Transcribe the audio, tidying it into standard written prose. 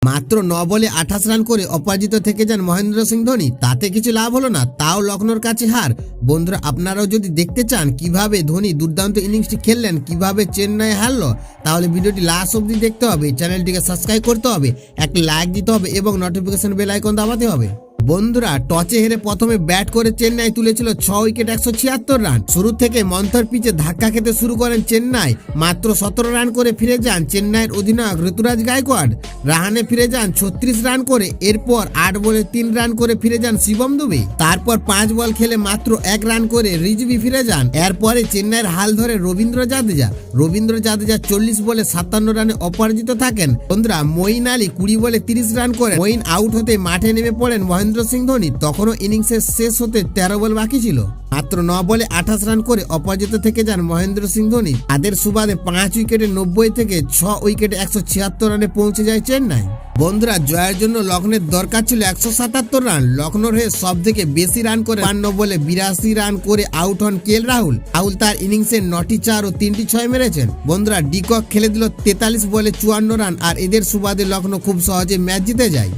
মাত্র 9 বলে 28 রান করে অপরাজিত থেকে যান মহেন্দ্র সিং ধোনি। তাতে কিছু লাভ হলো না, তাও লখনৌর কাছে হার। বন্ধুরা, আপনারাও যদি দেখতে চান কিভাবে ধোনি দুর্দান্ত ইনিংসটি খেললেন, কিভাবে চেন্নাই হারলো, তাহলে ভিডিওটি লাস্ট অবধি দেখতে হবে, চ্যানেলটিকে সাবস্ক্রাইব করতে হবে, একটা লাইক দিতে হবে এবং নোটিফিকেশন বেল আইকন দাবাতে হবে। বন্ধুরা, টসে হেরে প্রথমে ব্যাট করে চেন্নাই তুলেছিল 6 উইকেট 176 রান। শুরু থেকে মন্থর পিচে ধাক্কা খেতে শুরু করেন চেন্নাই। মাত্র 17 রান করে ফিরে যান চেন্নাইয়ের অধিনায়ক ঋতুরাজ গায়কোয়াড়। রাহানে ফিরে যান 36 রান করে। এরপর 8 বলে 3 রান করে ফিরে যান শিবম দুবে। তারপর 5 বল খেলে মাত্র 1 রান করে রিজভি ফিরে যান। এরপরে চেন্নাইয়ের হাল ধরে রবীন্দ্র জাদেজা 40 বলে 57 রানে অপরাজিত থাকেন। বন্ধুরা, মঈন আলী 20 বলে 30 রান করে। মঈন আউট হতে মাঠে নেমে পড়েন মহেন্দ্র সিং ধোনি। তখনও ইনিংসের শেষ হতে 13 বল বাকি ছিল। মাত্র 9 বলে 28 রান করে অপরাজিত থেকে যান মহেন্দ্র সিং ধোনি। তাদের সুবাদে 5 উইকেটে 90 থেকে 6 উইকেটে 176 রানে পৌঁছে যায় চেন্নাই। বন্ধুরা, জয়ের জন্য লখনৌর দরকার ছিল 177 রান। লখনৌর হয়ে সব থেকে বেশি রান করে 52 বলে 82 রান করে আউট হন কে এল রাহুল। তার ইনিংসে 9টি 4 ও 3টি 6 মেরেছেন। বন্ধুরা, ডিকক খেলে দিল 43 বলে 54 রান। আর এদের সুবাদে লখনৌ খুব সহজে ম্যাচ জিতে যায়।